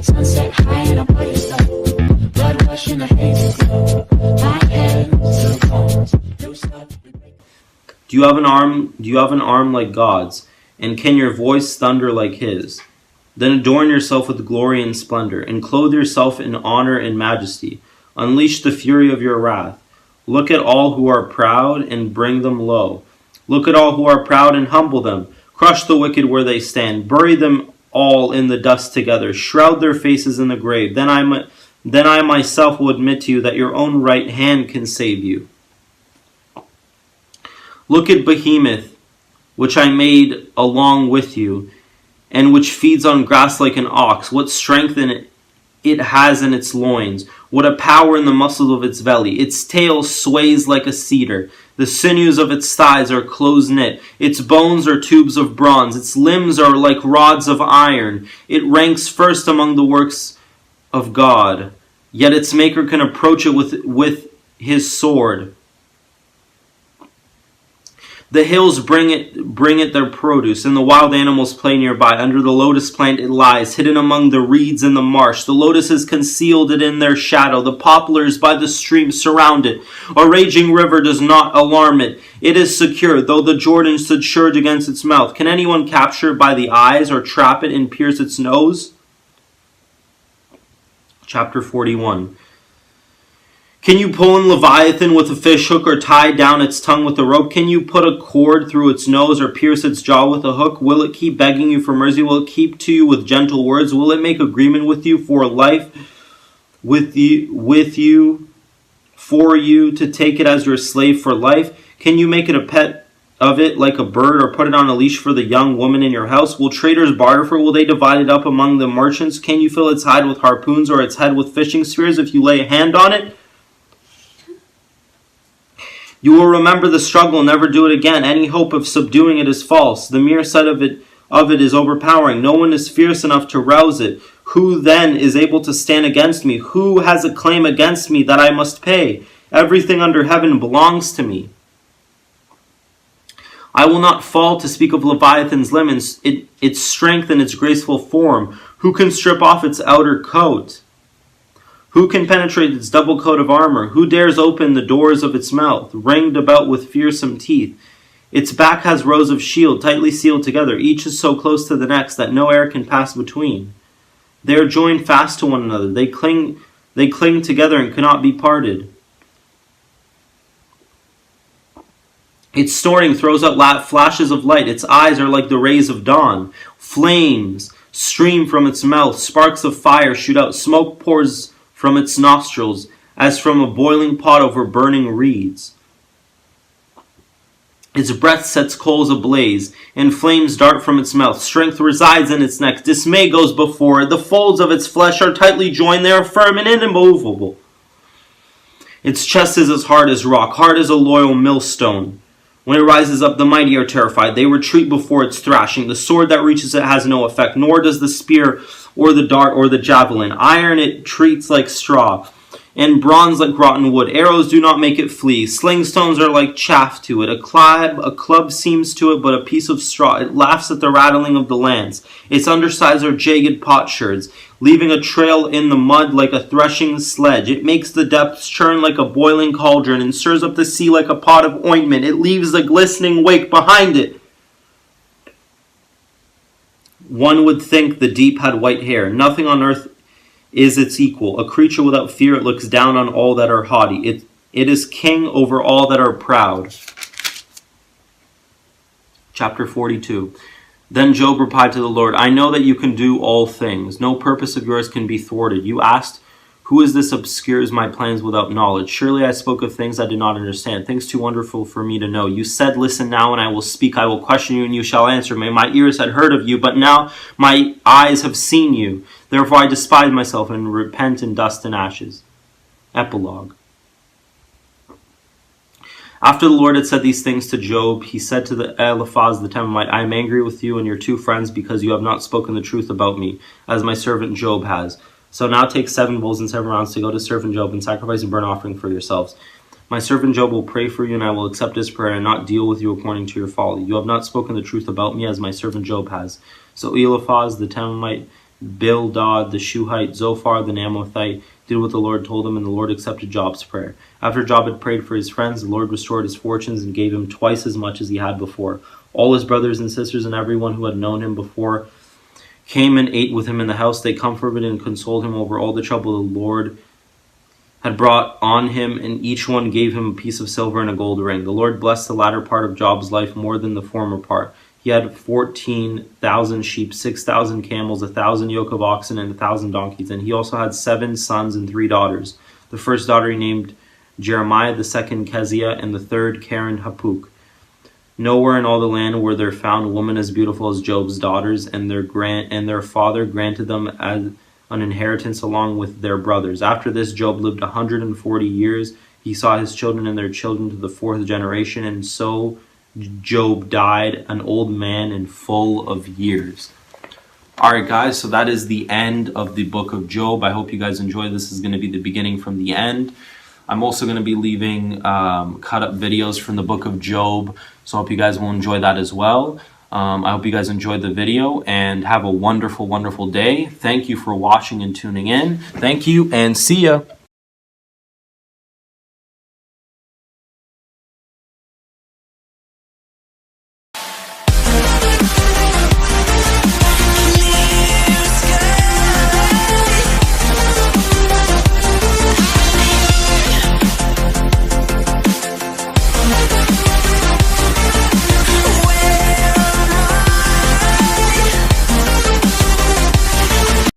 Sunset high and I'm by your side. Blood rush in a hazy glow. My hands to the bones. Loose up. Do you have an arm? Do you have an arm like God's? And can your voice thunder like His? Then adorn yourself with glory and splendor, and clothe yourself in honor and majesty. Unleash the fury of your wrath. Look at all who are proud and bring them low. Look at all who are proud and humble them. Crush the wicked where they stand. Bury them all in the dust together. Shroud their faces in the grave. Then I myself will admit to you that your own right hand can save you. Look at Behemoth, which I made along with you, and which feeds on grass like an ox. What strength it has in its loins. What a power in the muscles of its belly. Its tail sways like a cedar. The sinews of its thighs are close knit. Its bones are tubes of bronze. Its limbs are like rods of iron. It ranks first among the works of God. Yet its maker can approach it with his sword. The hills bring it their produce, and the wild animals play nearby. Under the lotus plant it lies, hidden among the reeds in the marsh. The lotuses concealed it in their shadow. The poplars by the stream surround it. A raging river does not alarm it. It is secure, though the Jordan stood shut against its mouth. Can anyone capture it by the eyes, or trap it and pierce its nose? Chapter 41. Can you pull in Leviathan with a fish hook, or tie down its tongue with a rope? Can you put a cord through its nose, or pierce its jaw with a hook? Will it keep begging you for mercy? Will it keep to you with gentle words? Will it make agreement with you for life, with you for you to take it as your slave for life? Can you make it a pet of it like a bird, or put it on a leash for the young woman in your house? Will traders barter for it? Will they divide it up among the merchants? Can you fill its hide with harpoons, or its head with fishing spears if you lay a hand on it? You will remember the struggle and never do it again. Any hope of subduing it is false. The mere sight of it is overpowering. No one is fierce enough to rouse it. Who then is able to stand against me? Who has a claim against me that I must pay? Everything under heaven belongs to me. I will not fall to speak of Leviathan's limbs, its strength and its graceful form. Who can strip off its outer coat? Who can penetrate its double coat of armor? Who dares open the doors of its mouth, ringed about with fearsome teeth? Its back has rows of shield, tightly sealed together. Each is so close to the next that no air can pass between. They are joined fast to one another. They cling together and cannot be parted. Its snoring throws out flashes of light. Its eyes are like the rays of dawn. Flames stream from its mouth. Sparks of fire shoot out. Smoke pours from its nostrils, as from a boiling pot over burning reeds. Its breath sets coals ablaze, and flames dart from its mouth. Strength resides in its neck. Dismay goes before it. The folds of its flesh are tightly joined. They are firm and immovable. Its chest is as hard as rock, hard as a loyal millstone. When it rises up, the mighty are terrified. They retreat before its thrashing. The sword that reaches it has no effect, nor does the spear or the dart or the javelin. Iron it treats like straw, and bronze like rotten wood. Arrows do not make it flee. Sling stones are like chaff to it. A club seems to it but a piece of straw. It laughs at the rattling of the lance. Its undersides are jagged potsherds, leaving a trail in the mud like a threshing sledge. It makes the depths churn like a boiling cauldron, and stirs up the sea like a pot of ointment. It leaves a glistening wake behind it. One would think the deep had white hair. Nothing on earth is its equal. A creature without fear, it looks down on all that are haughty. It is king over all that are proud. Chapter 42. Then Job replied to the Lord, I know that you can do all things. No purpose of yours can be thwarted. You asked, who is this obscures my plans without knowledge? Surely I spoke of things I did not understand, things too wonderful for me to know. You said, listen now, and I will speak. I will question you, and you shall answer me. My ears had heard of you, but now my eyes have seen you. Therefore I despise myself and repent in dust and ashes. Epilogue. After the Lord had said these things to Job, he said to the Eliphaz the Temanite, I am angry with you and your two friends because you have not spoken the truth about me, as my servant Job has. So now take 7 bulls and 7 rams to go to servant Job and sacrifice a burnt offering for yourselves. My servant Job will pray for you, and I will accept his prayer and not deal with you according to your folly. You have not spoken the truth about me, as my servant Job has. So Eliphaz the Temanite Bildad the Shuhite, Zophar the Naamathite did what the Lord told him, and the Lord accepted Job's prayer. After Job had prayed for his friends, the Lord restored his fortunes and gave him twice as much as he had before. All his brothers and sisters and everyone who had known him before came and ate with him in the house. They comforted and consoled him over all the trouble the Lord had brought on him, and each one gave him a piece of silver and a gold ring. The Lord blessed the latter part of Job's life more than the former part. He had 14,000 sheep, 6,000 camels, 1,000 yoke of oxen, and 1,000 donkeys. And he also had 7 sons and 3 daughters. The first daughter he named Jeremiah, the second Keziah, and the third Karen Hapuk. Nowhere in all the land were there found a woman as beautiful as Job's daughters, and their father granted them as an inheritance along with their brothers. After this, Job lived 140 years. He saw his children and their children to the 4th generation, and so Job died an old man and full of years. Alright guys, so that is the end of the book of Job. I hope you guys enjoy. This is going to be the beginning from the end. I'm also going to be leaving cut up videos from the book of Job, so I hope you guys will enjoy that as well. I hope you guys enjoyed the video and have a wonderful, wonderful day. Thank you for watching and tuning in. Thank you and see ya.